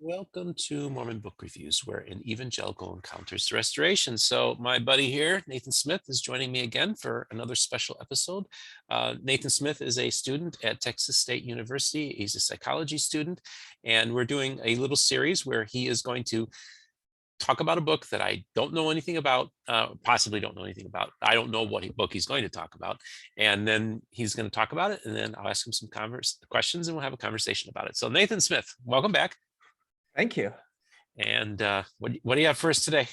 Welcome to Mormon Book Reviews, where an evangelical encounters the restoration. So my buddy here, Nathan Smith, is joining me again for another special episode. Nathan Smith is a student at Texas State University. He's a psychology student, and we're doing a little series where he is going to talk about a book that I don't know anything about, possibly don't know anything about. I don't know what book he's going to talk about. And then he's going to talk about it, and then I'll ask him some questions, and we'll have a conversation about it. So Nathan Smith, welcome back. Thank you. And what do you have for us today?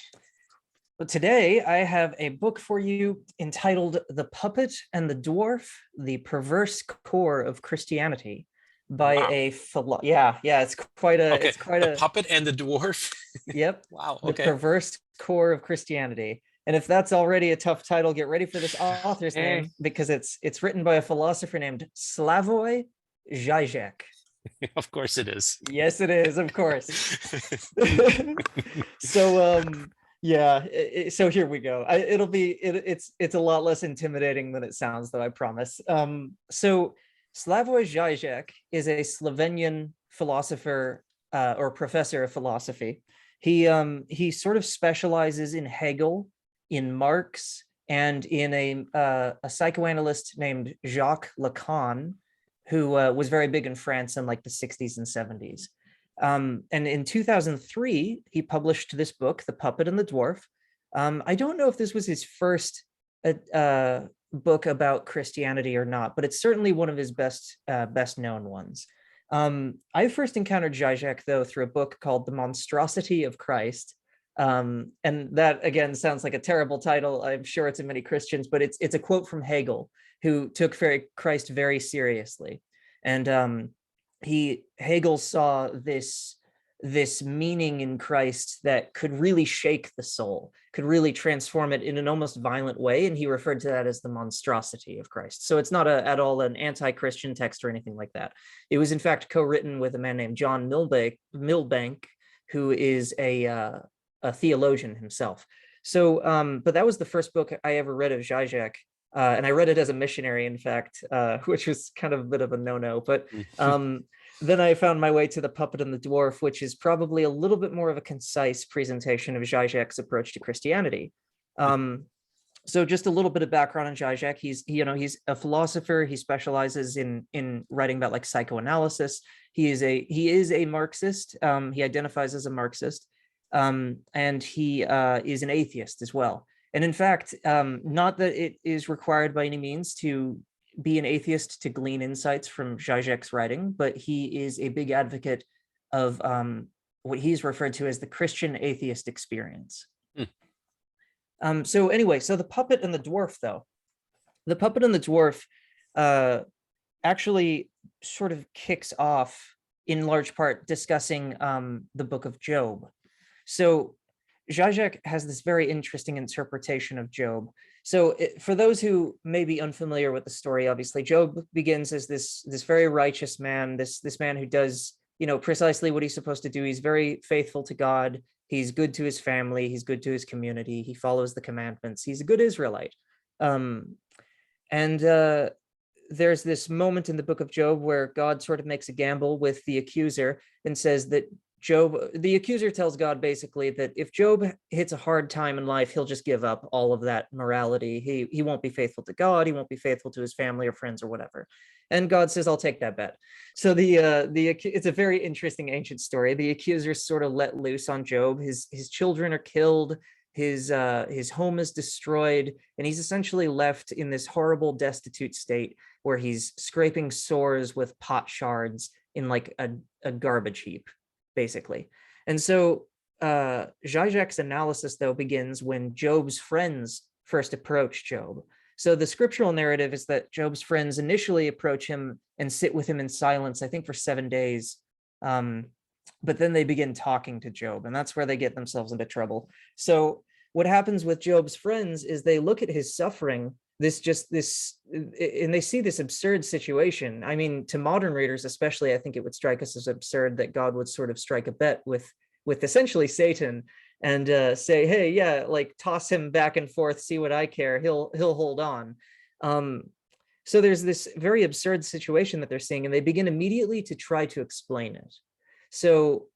Well, today I have a book for you entitled "The Puppet and the Dwarf: The Perverse Core of Christianity" by a it's quite a The Puppet and the Dwarf. Yep. Wow. Okay. The Perverse Core of Christianity. And if that's already a tough title, get ready for this author's name, because it's written by a philosopher named Slavoj Žižek. Of course it is. Yes, it is. Of course. So here we go. It's a lot less intimidating than it sounds, though, I promise. So Slavoj Žižek is a Slovenian philosopher or professor of philosophy. He sort of specializes in Hegel, in Marx, and in a psychoanalyst named Jacques Lacan, who was very big in France in like the 60s and 70s. And in 2003, he published this book, The Puppet and the Dwarf. I don't know if this was his first book about Christianity or not, but it's certainly one of his best known ones. I first encountered Žižek, though, through a book called The Monstrosity of Christ. And that, again, sounds like a terrible title. I'm sure it's in many Christians, but it's a quote from Hegel, who took Christ very seriously. And Hegel saw this meaning in Christ that could really shake the soul, could really transform it in an almost violent way. And he referred to that as the monstrosity of Christ. So it's not at all an anti-Christian text or anything like that. It was in fact co-written with a man named John Milbank, who is a theologian himself. So, but that was the first book I ever read of Žižek. And I read it as a missionary, in fact, which was kind of a bit of a no-no. But then I found my way to The Puppet and the Dwarf, which is probably a little bit more of a concise presentation of Žižek's approach to Christianity. So just a little bit of background on Žižek. He's a philosopher. He specializes in writing about like psychoanalysis. He is a Marxist. He identifies as a Marxist, and he is an atheist as well. And in fact, not that it is required by any means to be an atheist to glean insights from Žižek's writing, but he is a big advocate of what he's referred to as the Christian atheist experience. So anyway, so The Puppet and the Dwarf, though. The Puppet and the Dwarf actually sort of kicks off, in large part, discussing the book of Job. So Žižek has this very interesting interpretation of Job. So for those who may be unfamiliar with the story, obviously, Job begins as this very righteous man, this man who does, precisely what he's supposed to do. He's very faithful to God. He's good to his family. He's good to his community. He follows the commandments. He's a good Israelite. There's this moment in the book of Job where God sort of makes a gamble with the accuser and says that the accuser tells God basically that if Job hits a hard time in life, he'll just give up all of that morality. He won't be faithful to God. He won't be faithful to his family or friends or whatever. And God says, I'll take that bet. So it's a very interesting ancient story. The accuser sort of let loose on Job. His children are killed. His home is destroyed, and he's essentially left in this horrible, destitute state where he's scraping sores with pot shards in like a garbage heap, basically. And so Žižek's analysis, though, begins when Job's friends first approach Job. So the scriptural narrative is that Job's friends initially approach him and sit with him in silence, I think for 7 days. But then they begin talking to Job, and that's where they get themselves into trouble. So what happens with Job's friends is they look at his suffering, and they see this absurd situation. I mean, to modern readers especially, I think it would strike us as absurd that God would sort of strike a bet with essentially Satan and say, hey, yeah, like toss him back and forth, see what I care, he'll hold on. So there's this very absurd situation that they're seeing, and they begin immediately to try to explain it. So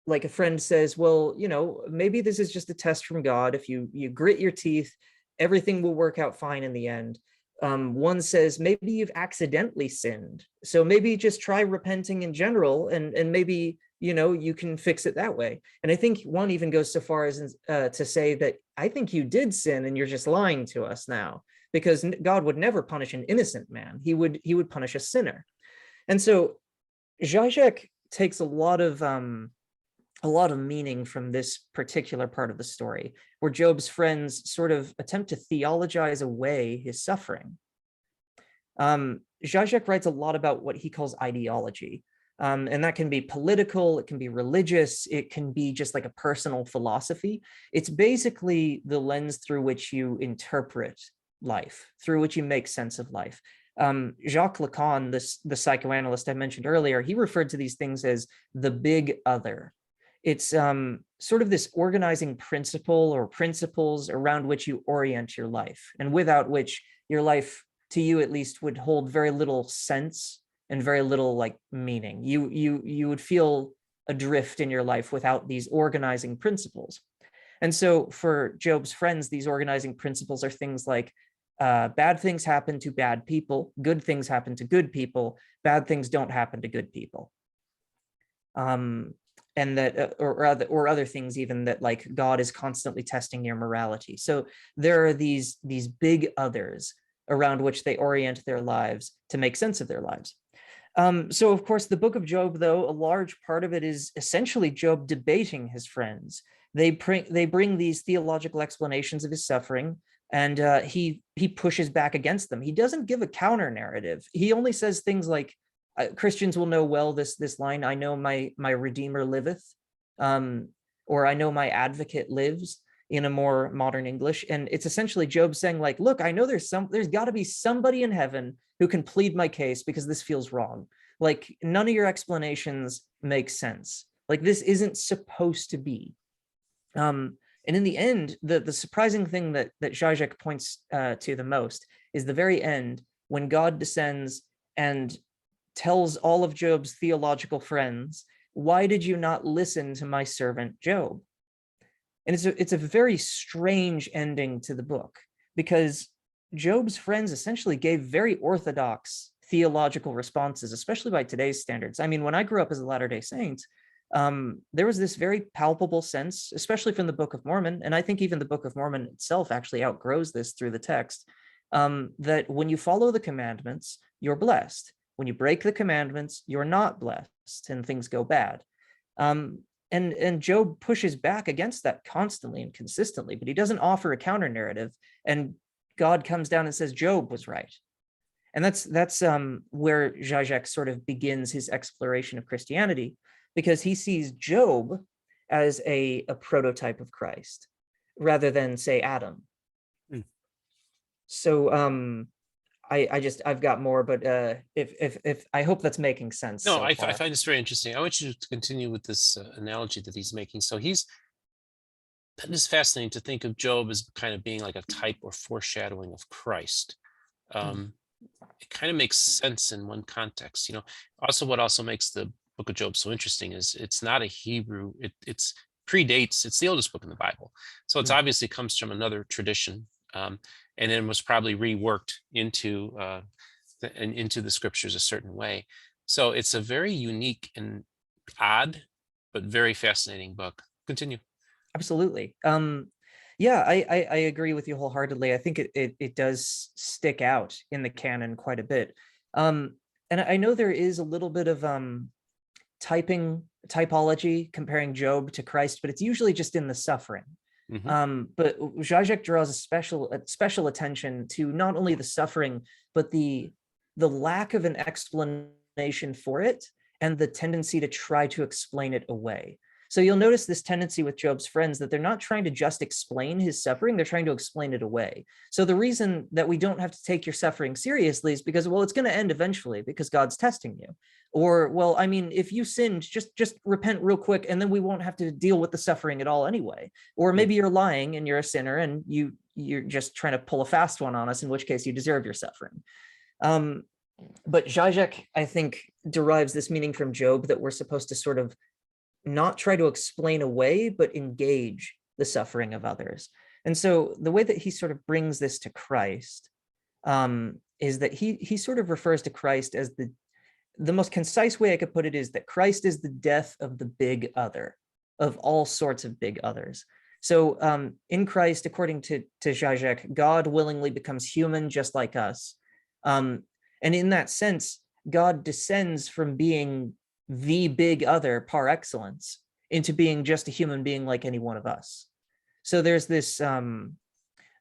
like a friend says, well, you know, maybe this is just a test from God. If you grit your teeth, everything will work out fine in the end. One says, maybe you've accidentally sinned, so maybe just try repenting in general, and maybe, you know, you can fix it that way. And I think one even goes so far as to say that I think you did sin and you're just lying to us now, because God would never punish an innocent man. He would punish a sinner. And so Žižek takes a lot of meaning from this particular part of the story, where Job's friends sort of attempt to theologize away his suffering. Žižek writes a lot about what he calls ideology, and that can be political, it can be religious, it can be just like a personal philosophy. It's basically the lens through which you interpret life, through which you make sense of life. Jacques Lacan, the psychoanalyst I mentioned earlier, he referred to these things as the big other. It's sort of this organizing principle or principles around which you orient your life, and without which your life, to you at least, would hold very little sense and very little like meaning. You would feel adrift in your life without these organizing principles. And so for Job's friends, these organizing principles are things like bad things happen to bad people, good things happen to good people, bad things don't happen to good people. And that, or other things even, that like God is constantly testing your morality. So there are these big others around which they orient their lives to make sense of their lives. So of course, the book of Job, though, a large part of it is essentially Job debating his friends. They bring these theological explanations of his suffering, and he pushes back against them. He doesn't give a counter narrative. He only says things like, Christians will know well this line, I know my Redeemer liveth, or I know my advocate lives, in a more modern English. And it's essentially Job saying like, look, I know there's got to be somebody in heaven who can plead my case, because this feels wrong. Like, none of your explanations make sense. Like, this isn't supposed to be. And in the end, the surprising thing that Žižek points to the most is the very end, when God descends and tells all of Job's theological friends, why did you not listen to my servant Job? And it's a very strange ending to the book, because Job's friends essentially gave very orthodox theological responses, especially by today's standards. I mean, when I grew up as a Latter-day Saint, there was this very palpable sense, especially from the Book of Mormon, and I think even the Book of Mormon itself actually outgrows this through the text, that when you follow the commandments, you're blessed. When you break the commandments, you're not blessed, and things go bad. And Job pushes back against that constantly and consistently, but he doesn't offer a counter narrative. And God comes down and says Job was right. And that's where Žižek sort of begins his exploration of Christianity, because he sees Job as a prototype of Christ rather than, say, Adam. So I've got more, but if I hope that's making sense. No, so I far. find this very interesting. I want you to continue with this analogy that he's making. So that is fascinating to think of Job as kind of being like a type or foreshadowing of Christ. It kind of makes sense in one context, you know. Also, what also makes the book of Job so interesting is it's not a Hebrew, it's predates, it's the oldest book in the Bible. So it's obviously comes from another tradition, and then was probably reworked into the scriptures a certain way. So it's a very unique and odd, but very fascinating book. Continue. Absolutely. Yeah, I agree with you wholeheartedly. I think it does stick out in the canon quite a bit. And I know there is a little bit of typology comparing Job to Christ, but it's usually just in the suffering. But Žižek draws a special attention to not only the suffering, but the lack of an explanation for it, and the tendency to try to explain it away. So you'll notice this tendency with Job's friends that they're not trying to just explain his suffering, they're trying to explain it away. So the reason that we don't have to take your suffering seriously is because, well, it's going to end eventually because God's testing you. Or, well, I mean, if you sinned, just repent real quick and then we won't have to deal with the suffering at all anyway. Or maybe you're lying and you're a sinner and you're just trying to pull a fast one on us, in which case you deserve your suffering. But Žižek, I think, derives this meaning from Job that we're supposed to sort of not try to explain away, but engage the suffering of others. And so the way that he sort of brings this to Christ is that he sort of refers to Christ as the most concise way I could put it is that Christ is the death of the big other, of all sorts of big others. So in Christ, according to Žižek, God willingly becomes human just like us. And in that sense, God descends from being the big other par excellence into being just a human being like any one of us. So there's this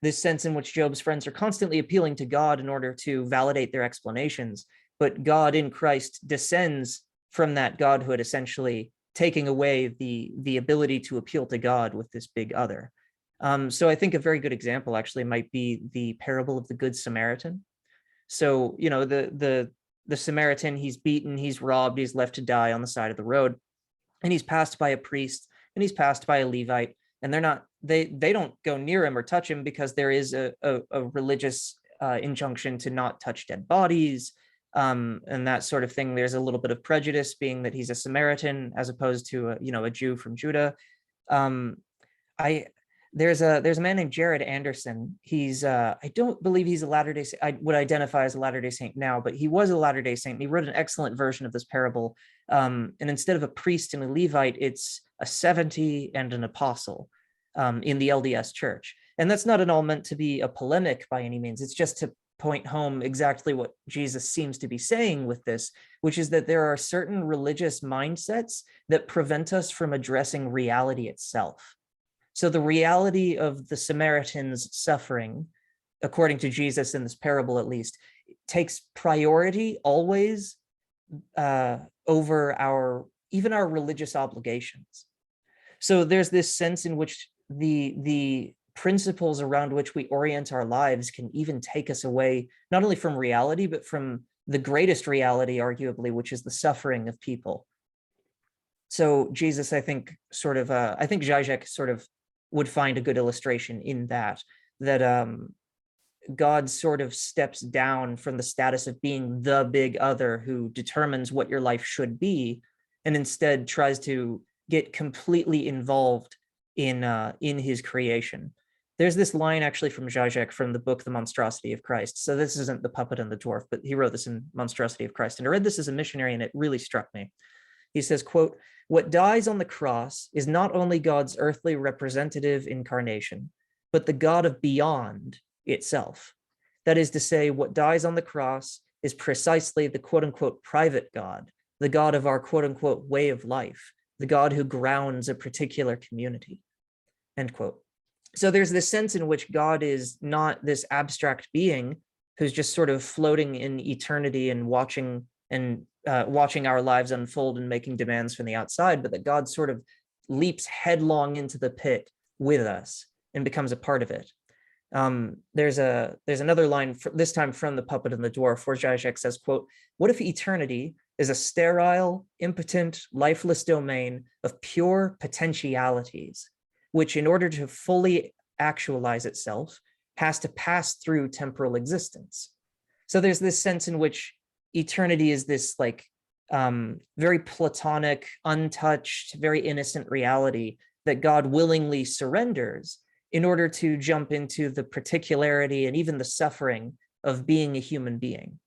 this sense in which Job's friends are constantly appealing to God in order to validate their explanations, but God in Christ descends from that godhood, essentially taking away the ability to appeal to God with this big other. So I think a very good example actually might be the parable of the Good Samaritan. So, you know, the Samaritan, he's beaten, he's robbed, he's left to die on the side of the road, and he's passed by a priest and he's passed by a Levite, and they don't go near him or touch him because there is a religious injunction to not touch dead bodies, and that sort of thing. There's a little bit of prejudice being that he's a Samaritan as opposed to a Jew from Judah. There's a man named Jared Anderson. He's I don't believe he's a Latter-day Saint. I would identify as a Latter-day Saint now, but he was a Latter-day Saint. And he wrote an excellent version of this parable. And instead of a priest and a Levite, it's a 70 and an apostle in the LDS church. And that's not at all meant to be a polemic by any means. It's just to point home exactly what Jesus seems to be saying with this, which is that there are certain religious mindsets that prevent us from addressing reality itself. So the reality of the Samaritan's suffering, according to Jesus in this parable at least, takes priority always over even our religious obligations. So there's this sense in which the principles around which we orient our lives can even take us away, not only from reality, but from the greatest reality, arguably, which is the suffering of people. So Jesus, I think Žižek sort of would find a good illustration in that God sort of steps down from the status of being the big other who determines what your life should be, and instead tries to get completely involved in his creation. There's this line actually from Žižek from the book The Monstrosity of Christ. So this isn't The Puppet and the Dwarf, but he wrote this in Monstrosity of Christ. And I read this as a missionary and it really struck me. He says, quote, "What dies on the cross is not only God's earthly representative incarnation, but the God of beyond itself. That is to say, what dies on the cross is precisely the quote unquote private God, the God of our quote unquote way of life, the God who grounds a particular community," end quote. So there's this sense in which God is not this abstract being who's just sort of floating in eternity and watching our lives unfold and making demands from the outside, but that God sort of leaps headlong into the pit with us and becomes a part of it. There's another line, this time from The Puppet and the Dwarf, where Žižek says, quote, "What if eternity is a sterile, impotent, lifeless domain of pure potentialities, which in order to fully actualize itself has to pass through temporal existence?" So there's this sense in which eternity is this like very platonic, untouched, very innocent reality that God willingly surrenders in order to jump into the particularity and even the suffering of being a human being.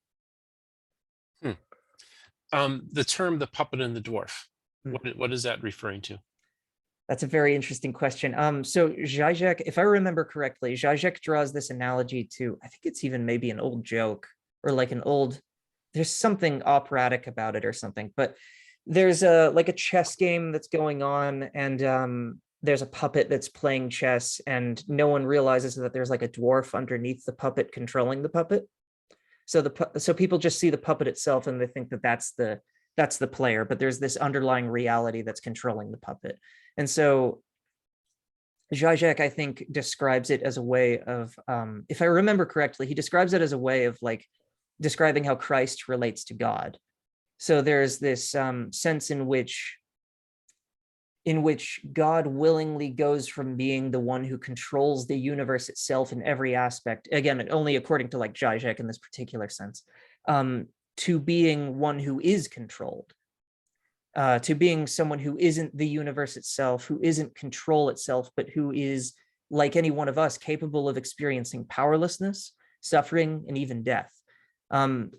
The term "the puppet and the dwarf," what is that referring to? That's a very interesting question. So Žižek, if I remember correctly, Žižek draws this analogy to, I think it's even maybe an old joke or like there's something operatic about it or something, but there's like a chess game that's going on, and there's a puppet that's playing chess, and no one realizes that there's like a dwarf underneath the puppet controlling the puppet. So people just see the puppet itself and they think that that's the player, but there's this underlying reality that's controlling the puppet. And so Žižek, I think, describes it as a way of, if I remember correctly, he describes it as a way of like describing how Christ relates to God. So there's this sense in which God willingly goes from being the one who controls the universe itself in every aspect, again, only according to like Žižek in this particular sense, to being one who is controlled. to being someone who isn't the universe itself, who isn't control itself, but who is, like any one of us, capable of experiencing powerlessness, suffering, and even death.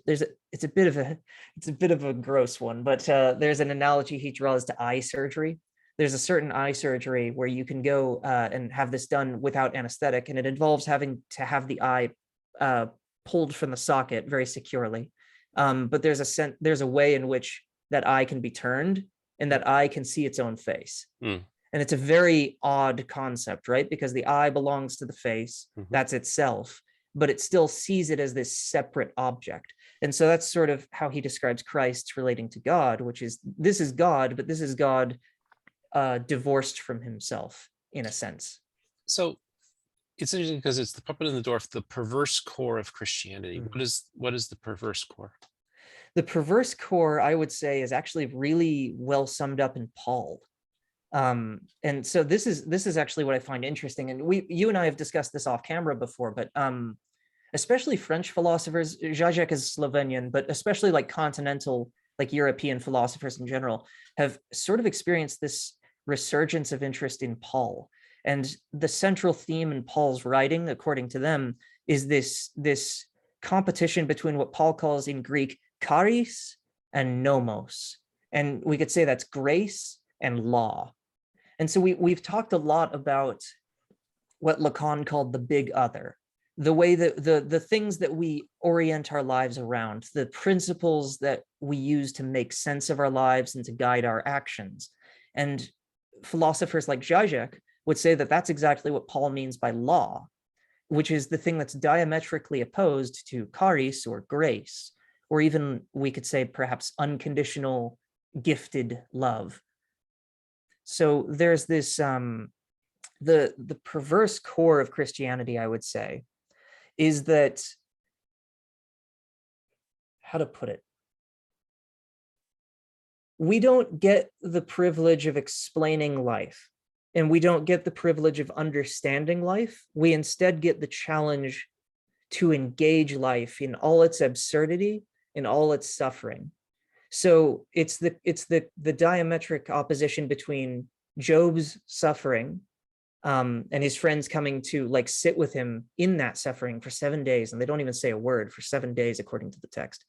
It's a bit of a gross one, but there's an analogy he draws to eye surgery. There's a certain eye surgery where you can go and have this done without anesthetic, and it involves having to have the eye pulled from the socket very securely. But there's a way in which that eye can be turned, and that eye can see its own face. And it's a very odd concept, right? Because the eye belongs to the face, that's itself, but it still sees it as this separate object. And so that's sort of how he describes Christ relating to God, which is, this is God, but this is God divorced from himself, in a sense. So it's interesting because it's the puppet and the dwarf, the perverse core of Christianity. What is the perverse core? The perverse core, I would say, is actually really well summed up in Paul. And so this is actually what I find interesting. And you and I have discussed this off camera before, but especially French philosophers, Žižek is Slovenian, but especially like continental, like European philosophers in general, have sort of experienced this resurgence of interest in Paul. And the central theme in Paul's writing, according to them, is this competition between what Paul calls in Greek charis and nomos. And we could say that's grace and law. And so we've talked a lot about what Lacan called the big other, the way that the things that we orient our lives around, the principles that we use to make sense of our lives and to guide our actions. And philosophers like Žižek would say that that's exactly what Paul means by law, which is the thing that's diametrically opposed to charis, or grace, or even we could say perhaps unconditional gifted love. So there's this, the perverse core of Christianity, I would say, is that, how to put it? We don't get the privilege of explaining life, and we don't get the privilege of understanding life. We instead get the challenge to engage life in all its absurdity, in all its suffering. So it's the diametric opposition between Job's suffering and his friends coming to like sit with him in that suffering for 7 days, and they don't even say a word for 7 days according to the text.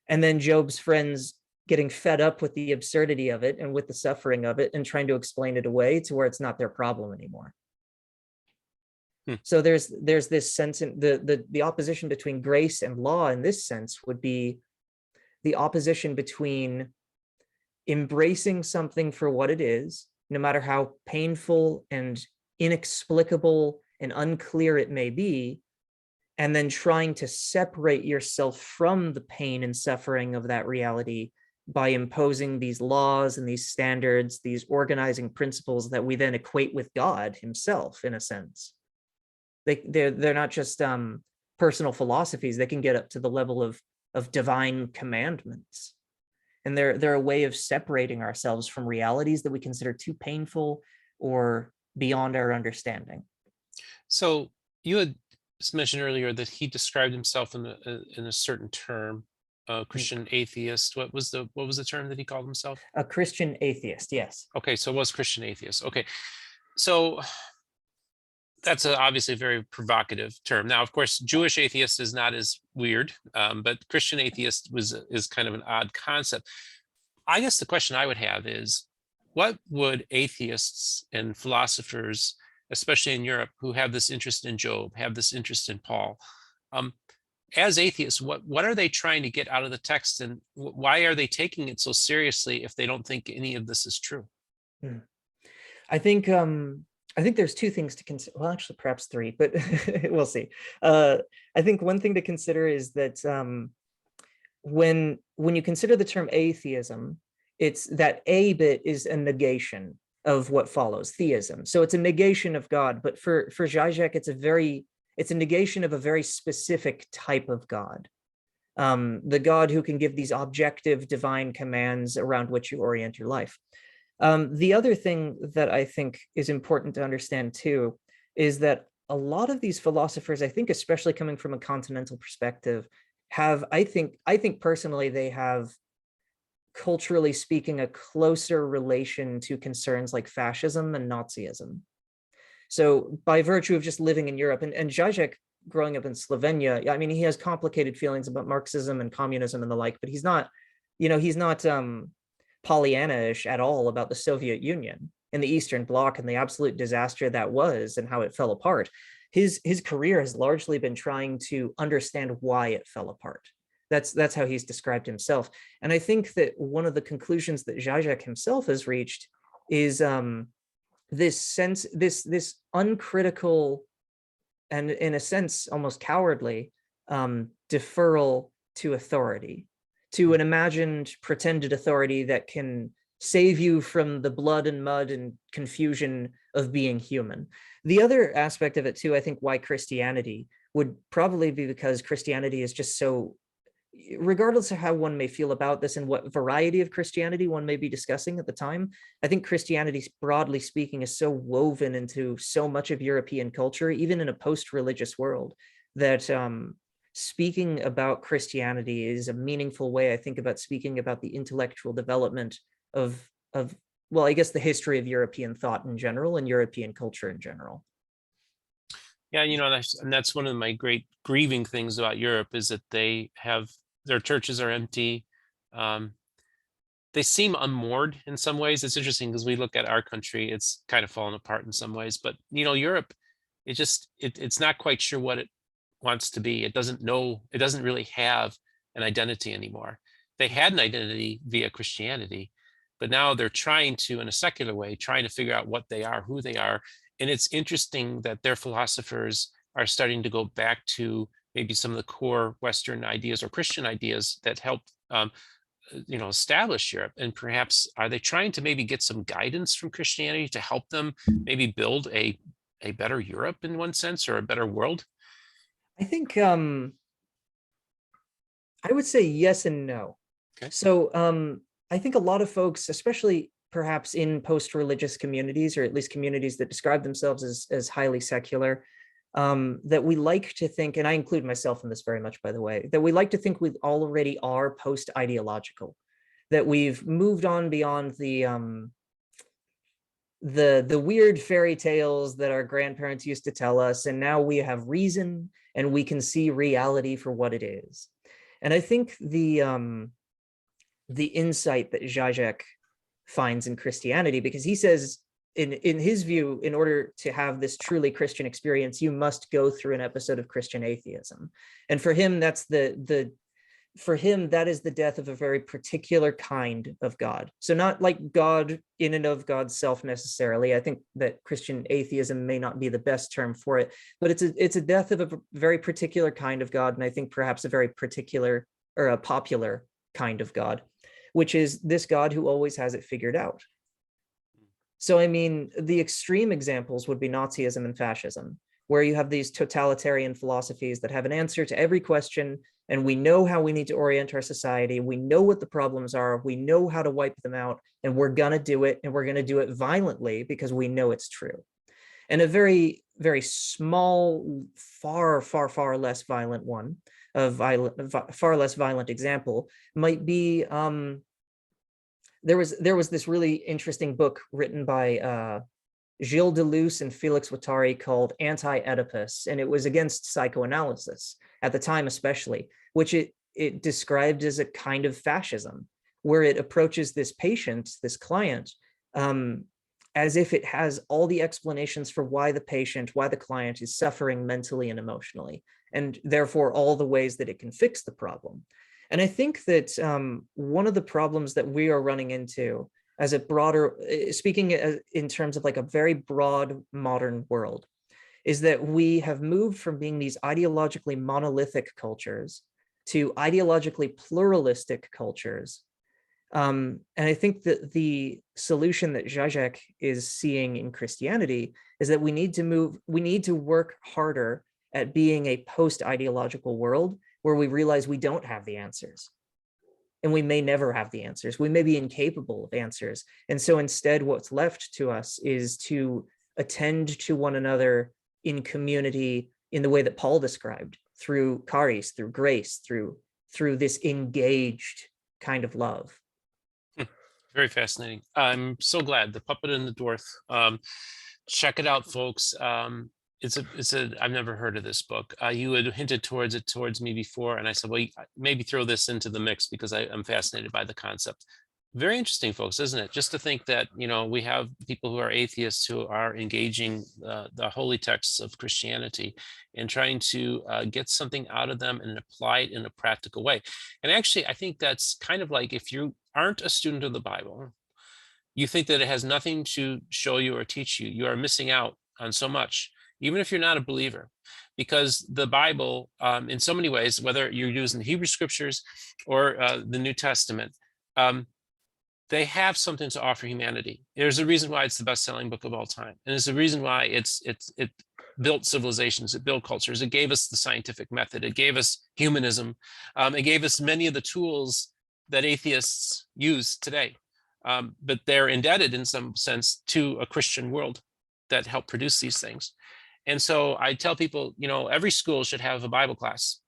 And then Job's friends getting fed up with the absurdity of it and with the suffering of it and trying to explain it away to where it's not their problem anymore. So there's this sense in the opposition between grace and law in this sense would be the opposition between embracing something for what it is, no matter how painful and inexplicable and unclear it may be, and then trying to separate yourself from the pain and suffering of that reality by imposing these laws and these standards, these organizing principles that we then equate with God himself, in a sense. They're not just personal philosophies. They can get up to the level of divine commandments. And they're a way of separating ourselves from realities that we consider too painful or beyond our understanding. So you had mentioned earlier that he described himself in a certain term, Christian atheist. What was the term that he called himself? A Christian atheist, yes. Okay, so it was Christian atheist. Okay, so that's obviously a very provocative term. Now, of course, Jewish atheist is not as weird, but Christian atheist is kind of an odd concept. I guess the question I would have is, what would atheists and philosophers, especially in Europe, who have this interest in Job, have this interest in Paul, as atheists, what are they trying to get out of the text, and why are they taking it so seriously if they don't think any of this is true? I think there's two things to consider. Well, actually, perhaps three, but we'll see. I think one thing to consider is that when you consider the term atheism, it's that a bit is a negation of what follows, theism. So it's a negation of God, but for Žižek, it's a negation of a very specific type of God. The God who can give these objective divine commands around which you orient your life. The other thing that I think is important to understand too is that a lot of these philosophers, I think especially coming from a continental perspective, have, I think personally, they have culturally speaking, a closer relation to concerns like fascism and Nazism. So by virtue of just living in Europe, and Žižek growing up in Slovenia, I mean, he has complicated feelings about Marxism and communism and the like, but he's not, he's not Pollyanna-ish at all about the Soviet Union and the Eastern Bloc and the absolute disaster that was and how it fell apart. His career has largely been trying to understand why it fell apart. That's how he's described himself. And I think that one of the conclusions that Žižek himself has reached is this uncritical and, in a sense, almost cowardly deferral to authority, to an imagined pretended authority that can save you from the blood and mud and confusion of being human. The other aspect of it too, I think, why Christianity would probably be because Christianity is just so, regardless of how one may feel about this and what variety of Christianity one may be discussing at the time, I think Christianity, broadly speaking, is so woven into so much of European culture, even in a post-religious world, that speaking about Christianity is a meaningful way, I think, about speaking about the intellectual development of well, I guess the history of European thought in general and European culture in general. Yeah, and that's one of my great grieving things about Europe, is that their churches are empty. They seem unmoored in some ways. It's interesting because we look at our country, it's kind of fallen apart in some ways, but Europe, it's not quite sure what it wants to be. It doesn't know, it doesn't really have an identity anymore. They had an identity via Christianity, but now they're trying to, in a secular way, trying to figure out what they are, who they are. And it's interesting that their philosophers are starting to go back to maybe some of the core Western ideas or Christian ideas that helped establish Europe. And perhaps are they trying to maybe get some guidance from Christianity to help them maybe build a better Europe in one sense, or a better world? I think I would say yes and no. Okay. So I think a lot of folks, especially perhaps in post-religious communities, or at least communities that describe themselves as highly secular, that we like to think, and I include myself in this very much, by the way, that we like to think we already are post-ideological, that we've moved on beyond the weird fairy tales that our grandparents used to tell us, and now we have reason and we can see reality for what it is. And I think the insight that Žižek finds in Christianity, because he says, in his view, in order to have this truly Christian experience, you must go through an episode of Christian atheism. And for him, that's for him, that is the death of a very particular kind of God. So not like God in and of God's self necessarily. I think that Christian atheism may not be the best term for it, but it's a death of a very particular kind of God. And I think perhaps a very particular or a popular kind of God, which is this God who always has it figured out. So, I mean, the extreme examples would be Nazism and fascism, where you have these totalitarian philosophies that have an answer to every question, and we know how we need to orient our society. We know what the problems are. We know how to wipe them out, and we're going to do it, and we're going to do it violently because we know it's true. And a very, very small, far, far, far less violent one, far less violent example might be, there was this really interesting book written by Gilles Deleuze and Felix Guattari called Anti-Oedipus, and it was against psychoanalysis at the time, especially, which it described as a kind of fascism, where it approaches this patient, this client, as if it has all the explanations for why the client is suffering mentally and emotionally, and therefore all the ways that it can fix the problem. And I think that one of the problems that we are running into as a broader, speaking in terms of like a very broad modern world, is that we have moved from being these ideologically monolithic cultures to ideologically pluralistic cultures. And I think that the solution that Žižek is seeing in Christianity is that we need to work harder at being a post-ideological world where we realize we don't have the answers. And we may never have the answers. We may be incapable of answers. And so instead, what's left to us is to attend to one another in community in the way that Paul described, through charis, through grace, through this engaged kind of love. Very fascinating. I'm so glad. The Puppet and the Dwarf. Check it out, folks. I've never heard of this book. You had hinted towards it towards me before, and I said, well, maybe throw this into the mix because I'm fascinated by the concept. Very interesting, folks, isn't it? Just to think that, we have people who are atheists who are engaging the holy texts of Christianity and trying to get something out of them and apply it in a practical way. And actually, I think that's kind of like if you aren't a student of the Bible, you think that it has nothing to show you or teach you. You are missing out on so much, even if you're not a believer, because the Bible, in so many ways, whether you're using the Hebrew scriptures or the New Testament, they have something to offer humanity. There's a reason why it's the best-selling book of all time, and there's a reason why it built civilizations, it built cultures, it gave us the scientific method, it gave us humanism, it gave us many of the tools that atheists use today. But they're indebted in some sense to a Christian world that helped produce these things. And so I tell people, every school should have a Bible class,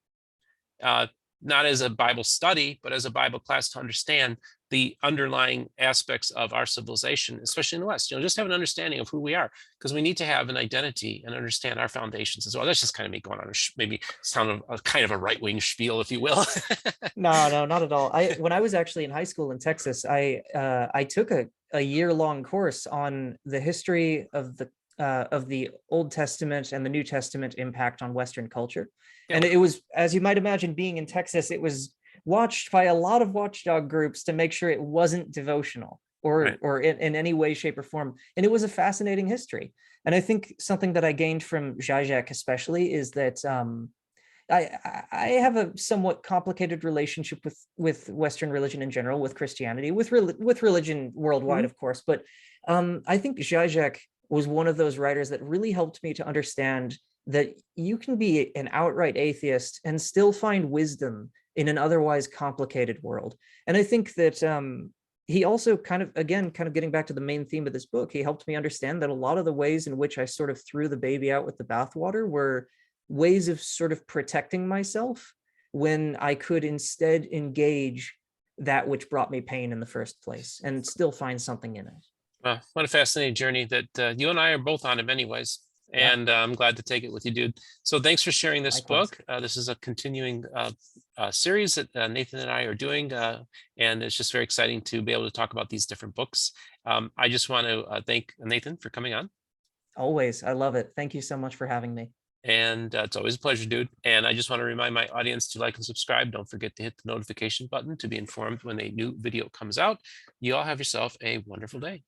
not as a Bible study, but as a Bible class to understand the underlying aspects of our civilization, especially in the West. Just have an understanding of who we are, because we need to have an identity and understand our foundations as well. That's just kind of me going on maybe sound of kind of a right-wing spiel, if you will. No, not at all. When I was actually in high school in Texas, I took a year-long course on the history of the Old Testament and the New Testament impact on Western culture. Yeah. And it was, as you might imagine, being in Texas, it was watched by a lot of watchdog groups to make sure it wasn't devotional or in any way, shape, or form. And it was a fascinating history. And I think something that I gained from Žižek especially is that I have a somewhat complicated relationship with Western religion in general, with Christianity, with religion worldwide, of course. But I think Žižek was one of those writers that really helped me to understand that you can be an outright atheist and still find wisdom in an otherwise complicated world. And I think that he also kind of getting back to the main theme of this book, he helped me understand that a lot of the ways in which I sort of threw the baby out with the bathwater were ways of sort of protecting myself when I could instead engage that which brought me pain in the first place and still find something in it. What a fascinating journey that you and I are both on in many ways. And I'm glad to take it with you, dude. So thanks for sharing this book. This is a continuing series that Nathan and I are doing. And it's just very exciting to be able to talk about these different books. I just want to thank Nathan for coming on. Always. I love it. Thank you so much for having me. And it's always a pleasure, dude. And I just want to remind my audience to like and subscribe. Don't forget to hit the notification button to be informed when a new video comes out. You all have yourself a wonderful day.